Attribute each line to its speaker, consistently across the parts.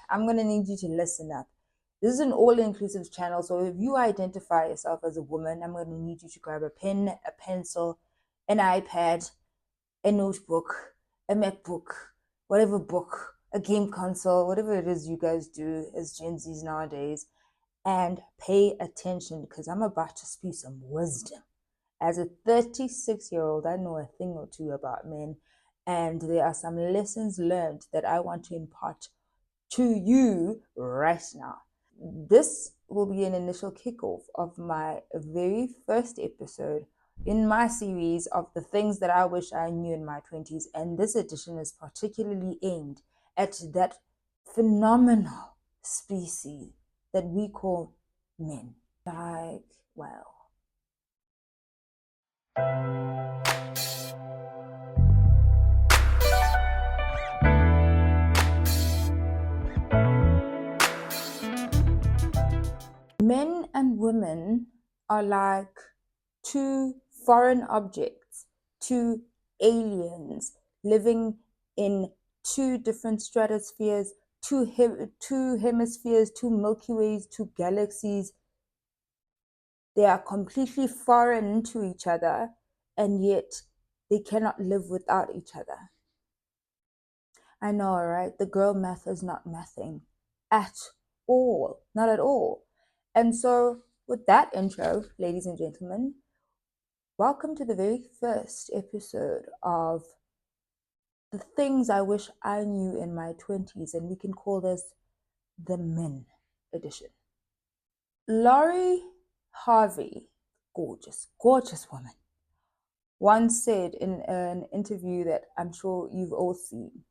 Speaker 1: I'm going to need you to listen up. This is an all-inclusive channel, so if you identify yourself as a woman, I'm going to need you to grab a pen, a pencil, an iPad, a notebook, a MacBook, whatever book, a game console, whatever it is you guys do as Gen Zs nowadays, and pay attention because I'm about to spew some wisdom. As a 36-year-old, I know a thing or two about men, and there are some lessons learned that I want to impart to you right now. This will be an initial kickoff of my very first episode in my series of the things that I wish I knew in my 20s, and this edition is particularly aimed at that phenomenal species that we call men. Like, well, men and women are like two foreign objects, two aliens living in two different stratospheres, two hemispheres, two Milky Ways, two galaxies. They are completely foreign to each other, and yet they cannot live without each other. I know, right? The girl math is not mathing at all, not at all. And so, with that intro, ladies and gentlemen, welcome to the very first episode of the things I wish I knew in my 20s, and we can call this the men edition. Laurie Harvey, gorgeous, gorgeous woman, once said in an interview that I'm sure you've all seen,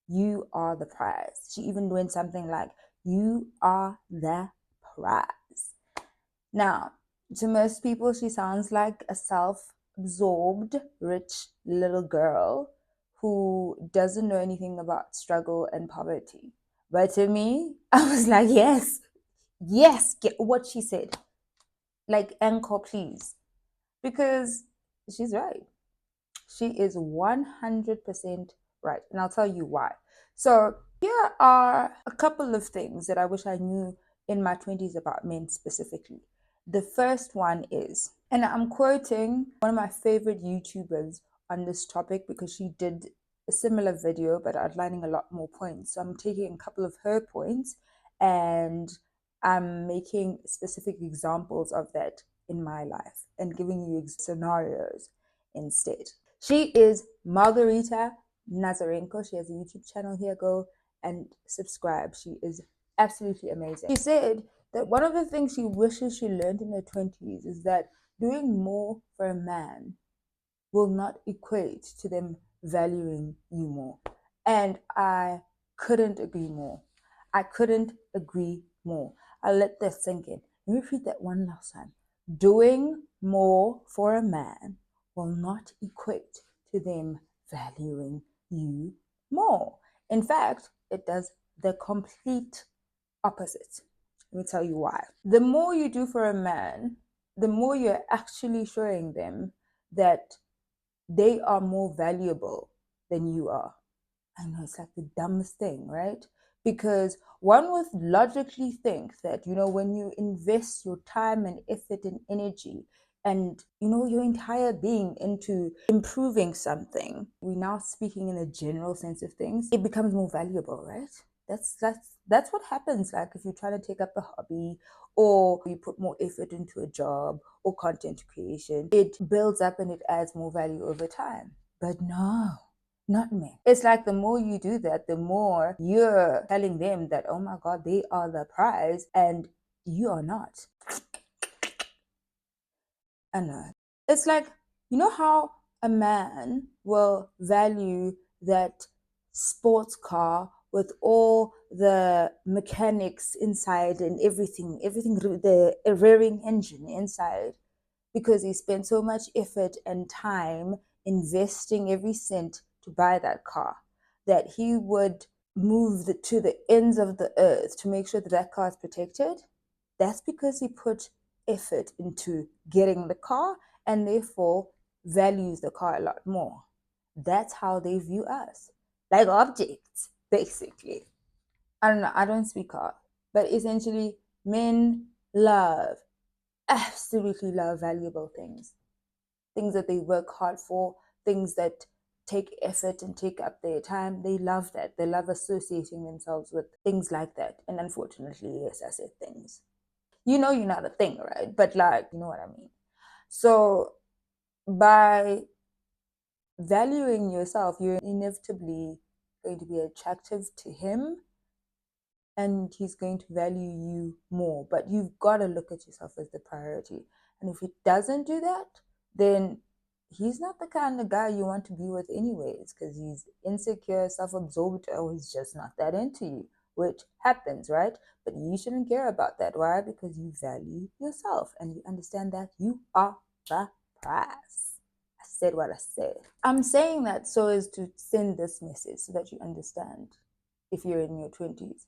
Speaker 1: "You are the prize." She even went something like, "You are the prize." Now, to most people, she sounds like a self-absorbed, rich little girl who doesn't know anything about struggle and poverty. But to me, I was like, yes, get what she said. Like, encore, please. Because she's right. She is 100% right. And I'll tell you why. So here are a couple of things that I wish I knew in my 20s about men specifically. The first one is, and I'm quoting one of my favorite YouTubers on this topic because she did a similar video but outlining a lot more points. So I'm taking a couple of her points and I'm making specific examples of that in my life and giving you scenarios instead. She is Margarita Nazarenko. She has a YouTube channel here. Go and subscribe. She is absolutely amazing. She said that one of the things she wishes she learned in her 20s is that doing more for a man will not equate to them valuing you more. And I couldn't agree more. I couldn't agree more. I'll let that sink in. Let me repeat that one last time. Doing more for a man will not equate to them valuing you more. In fact, it does the complete opposite. Let me tell you why. The more you do for a man, the more you're actually showing them that they are more valuable than you are. I know it's like the dumbest thing, right? Because one would logically think that, when you invest your time and effort and energy and, your entire being into improving something, we're now speaking in a general sense of things, it becomes more valuable, right? That's what happens. Like if you try to take up a hobby or you put more effort into a job or content creation, it builds up and it adds more value over time. But no, not me. It's like the more you do that, the more you're telling them that, oh my God, they are the prize and you are not. I know. It's like, how a man will value that sports car with all the mechanics inside and everything, the rearing engine inside, because he spent so much effort and time investing every cent to buy that car, that he would move to the ends of the earth to make sure that that car is protected. That's because he put effort into getting the car and therefore values the car a lot more. That's how they view us, like objects, basically. I don't know, I don't speak art, but essentially, men absolutely love valuable things, things that they work hard for, things that take effort and take up their time. They love that. They love associating themselves with things like that. And unfortunately, yes, I said things. You know, you're not a thing, right? But like, you know what I mean. So by valuing yourself, you're inevitably going to be attractive to him and he's going to value you more. But you've got to look at yourself as the priority. And if he doesn't do that, then he's not the kind of guy you want to be with anyways, because he's insecure, self-absorbed, or he's just not that into you, which happens, right? But you shouldn't care about that. Why? Because you value yourself and you understand that you are the prize. I said what I said. I'm saying that so as to send this message so that you understand if you're in your 20s.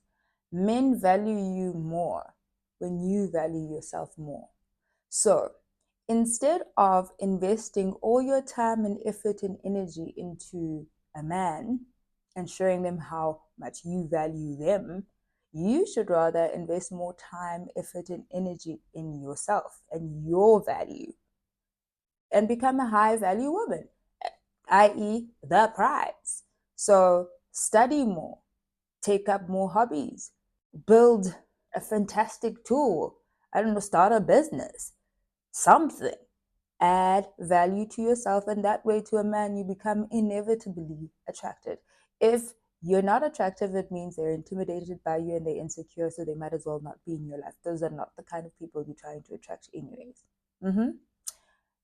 Speaker 1: Men value you more when you value yourself more. So instead of investing all your time and effort and energy into a man and showing them how much you value them, you should rather invest more time, effort, and energy in yourself and your value and become a high value woman, i.e., the prize. So study more, take up more hobbies, build a fantastic tool. I don't know, start a business, something. Add value to yourself, and that way to a man, you become inevitably attracted. If you're not attractive, it means they're intimidated by you and they're insecure, so they might as well not be in your life. Those are not the kind of people you're trying to attract, anyways.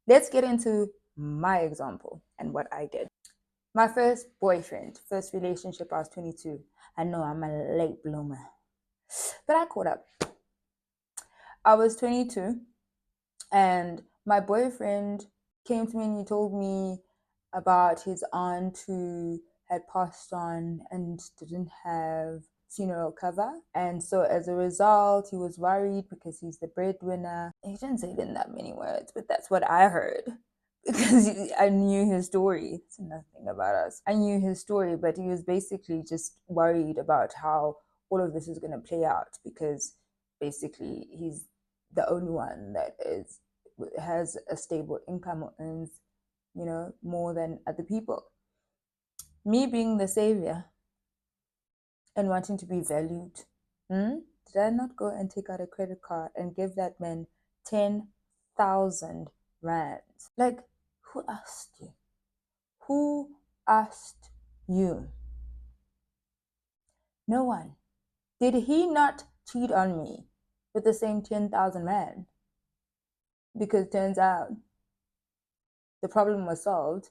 Speaker 1: Let's get into my example and what I did. My first boyfriend, first relationship, I was 22. I know I'm a late bloomer, but I caught up. I was 22 and my boyfriend came to me and he told me about his aunt who had passed on and didn't have funeral cover. And so as a result, he was worried because he's the breadwinner. He didn't say it in that many words, but that's what I heard. Because I knew his story. It's nothing about us. I knew his story, but he was basically just worried about how all of this is going to play out because basically he's the only one that has a stable income or earns, more than other people. Me being the savior and wanting to be valued, did I not go and take out a credit card and give that man 10,000 rands? Like, who asked you? Who asked you? No one. Did he not cheat on me with the same 10,000 rand? Because turns out the problem was solved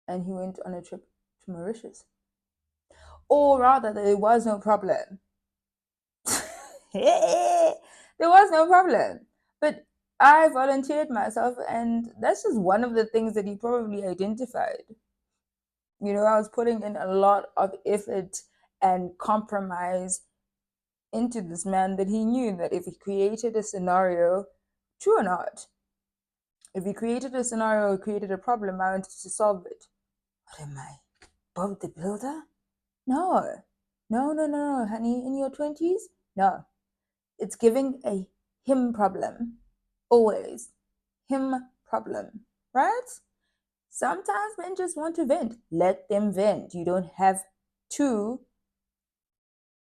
Speaker 1: and he went on a trip to Mauritius. Or rather, there was no problem. There was no problem. But I volunteered myself, and that's just one of the things that he probably identified. I was putting in a lot of effort and compromise into this man that he knew that if he created a scenario, true or not, if he created a scenario or created a problem, I wanted to solve it. What am I, Bob the Builder? No. No, honey. In your 20s? No. It's giving a him problem. Always. Him problem. Right? Sometimes men just want to vent. Let them vent. You don't have to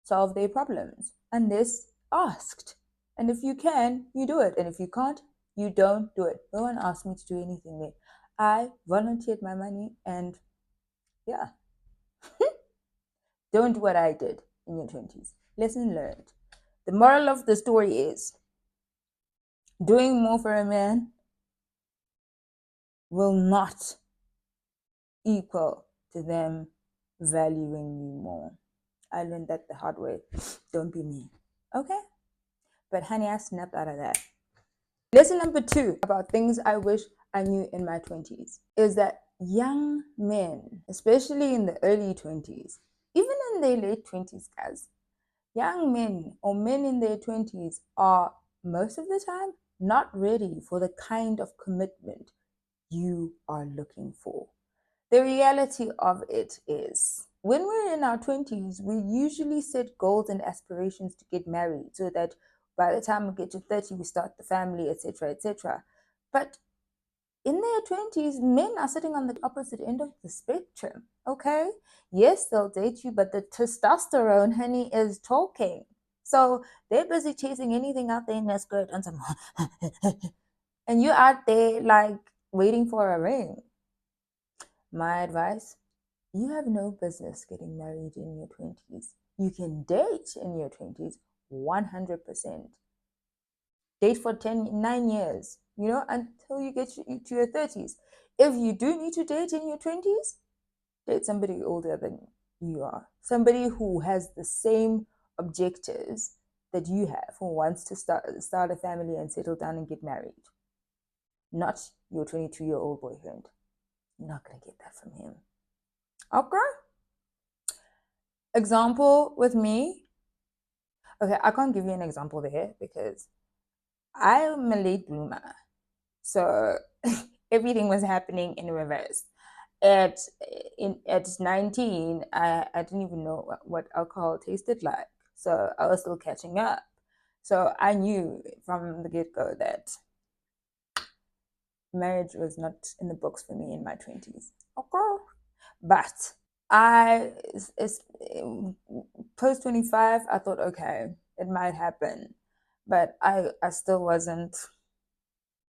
Speaker 1: solve their problems unless asked. And if you can, you do it. And if you can't, you don't do it. No one asked me to do anything there. I volunteered my money and yeah. Don't do what I did in your 20s. Lesson learned. The moral of the story is doing more for a man will not equal to them valuing you more. I learned that the hard way. Don't be me. Okay? But honey, I snapped out of that. Lesson number 2 about things I wish I knew in my 20s is that young men, especially in the early 20s, even in their late 20s, guys, young men or men in their 20s are most of the time not ready for the kind of commitment you are looking for. The reality of it is when we're in our 20s, we usually set goals and aspirations to get married so that by the time we get to 30, we start the family, etc., etc. But in their 20s, men are sitting on the opposite end of the spectrum, okay? Yes, they'll date you, but the testosterone, honey, is talking. So they're busy chasing anything out there in their skirt and some, and you're out there like waiting for a ring. My advice, you have no business getting married in your 20s. You can date in your 20s 100%. Date for 9 years, until you get to your 30s. If you do need to date in your 20s, date somebody older than you are. Somebody who has the same objectives that you have, who wants to start a family and settle down and get married. Not your 22-year-old boyfriend. You're not going to get that from him. Okay? Example with me. Okay, I can't give you an example there because I'm a late bloomer. So everything was happening in reverse. At 19, I didn't even know what alcohol tasted like. So I was still catching up. So I knew from the get-go that marriage was not in the books for me in my 20s. Okay. But I, post 25, I thought, okay, it might happen. But I still wasn't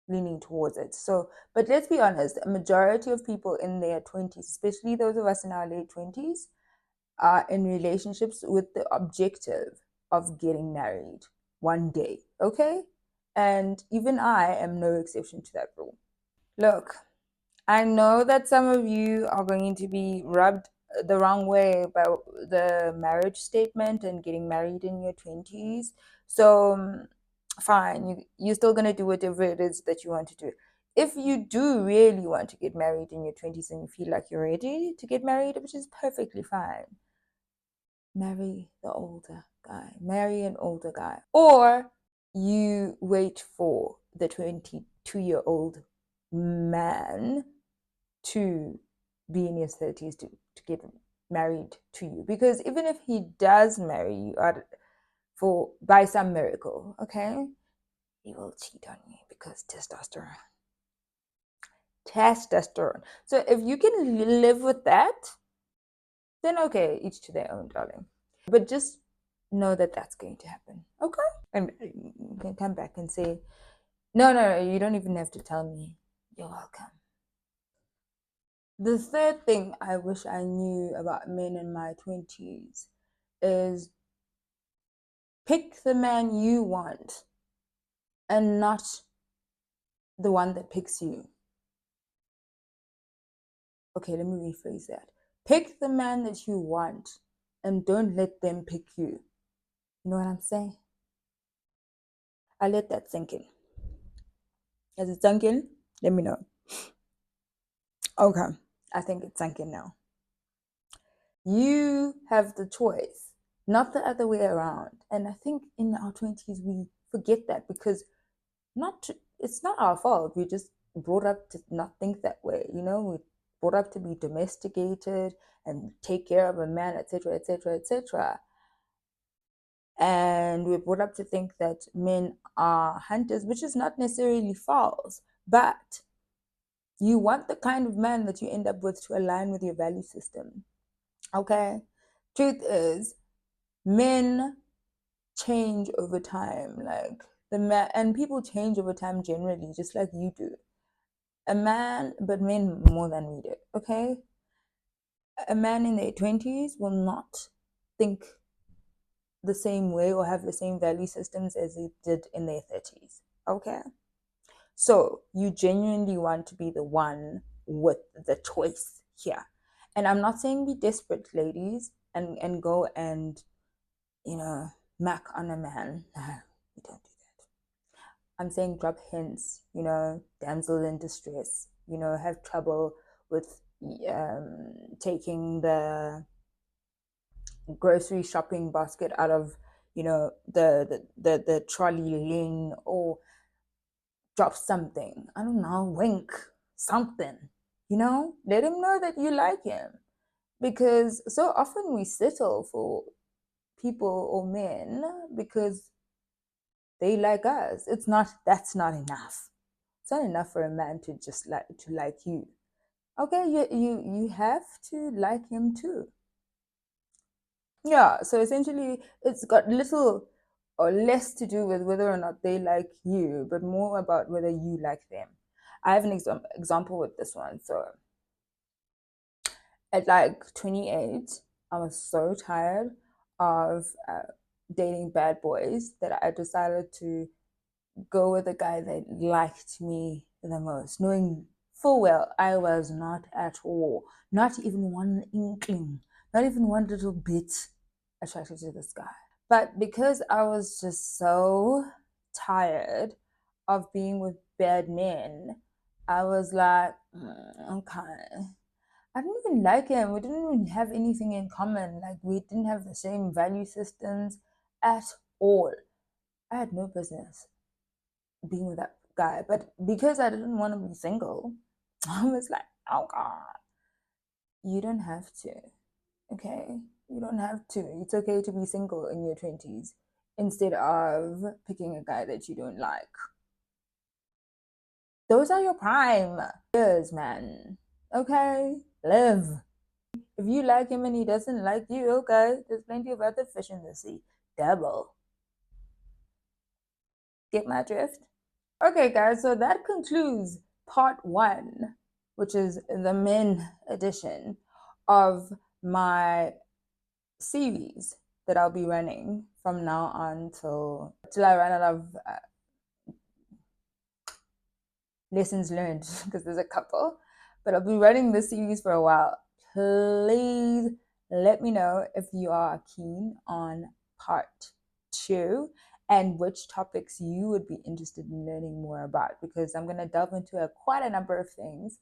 Speaker 1: leaning towards it. So, but let's be honest, a majority of people in their 20s, especially those of us in our late 20s, are in relationships with the objective of getting married one day, okay? And even I am no exception to that rule. Look, I know that some of you are going to be rubbed the wrong way by the marriage statement and getting married in your 20s. So, fine, you're still going to do whatever it is that you want to do. If you do really want to get married in your 20s and you feel like you're ready to get married, which is perfectly fine, marry the older guy, marry an older guy. Or you wait for the 22-year-old man to be in his 30s to get married to you. Because even if he does marry you by some miracle, okay, he will cheat on you because testosterone. So if you can live with that, then okay, each to their own, darling. But just know that that's going to happen, okay? And you can come back and say, no, you don't even have to tell me. You're welcome. The third thing I wish I knew about men in my 20s is pick the man you want and not the one that picks you. Okay, let me rephrase that. Pick the man that you want and don't let them pick you. You know what I'm saying? I let that sink in. Has it sunk in? Let me know. Okay, I think it's sunk in now. You have the choice, not the other way around. And I think in our 20s, we forget that because it's not our fault. We just brought up to not think that way. We brought up to be domesticated and take care of a man, etc., etc., etc. And we're brought up to think that men are hunters, which is not necessarily false, but you want the kind of man that you end up with to align with your value system. Okay? Truth is, men change over time. Like and people change over time generally, just like you do. But men more than we do. Okay? A man in their 20s will not think the same way or have the same value systems as they did in their 30s. Okay? So you genuinely want to be the one with the choice here. And I'm not saying be desperate, ladies, and go and, mac on a man. No, we don't do that. I'm saying drop hints, damsel in distress, have trouble with taking the grocery shopping basket out of, the trolley lane, or drop something. I don't know, wink, something. Let him know that you like him. Because so often we settle for people or men because they like us. That's not enough. It's not enough for a man to just like you. Okay, you have to like him too. Yeah, so essentially it's got little or less to do with whether or not they like you, but more about whether you like them. I have an example with this one. So at like 28, I was so tired of dating bad boys that I decided to go with a guy that liked me the most, knowing full well I was not at all, not even one inkling, not even one little bit attracted to this guy. But because I was just so tired of being with bad men, I was like, okay. I didn't even like him. We didn't even have anything in common. Like, we didn't have the same value systems at all. I had no business being with that guy. But because I didn't want to be single, I was like, oh God, you don't have to. Okay? You don't have to. It's okay to be single in your 20s instead of picking a guy that you don't like. Those are your prime years, man. Okay? Live. If you like him and he doesn't like you, okay, there's plenty of other fish in the sea. Double. Get my drift? Okay, guys, so that concludes part one, which is the men edition of my series that I'll be running from now on till I run out of lessons learned, because there's a couple. But I'll be running this series for a while. Please let me know if you are keen on part two and which topics you would be interested in learning more about, because I'm going to delve into quite a number of things.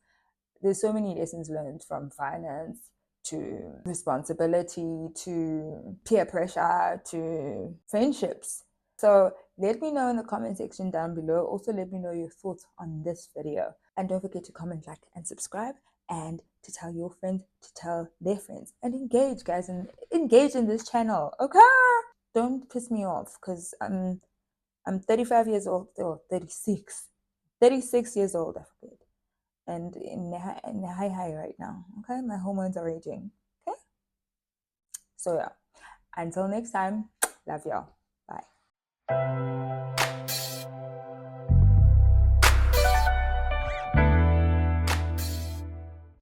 Speaker 1: There's so many lessons learned, from finance to responsibility to peer pressure to friendships. So let me know in the comment section down below. Also, let me know your thoughts on this video. And don't forget to comment, like, and subscribe, and to tell your friends to tell their friends. And engage, guys, and engage in this channel, okay? Don't piss me off, because I'm 35 years old, or 36. 36 years old, I forget. And in the high right now, okay? My hormones are raging, okay? So yeah, until next time, love y'all. Bye.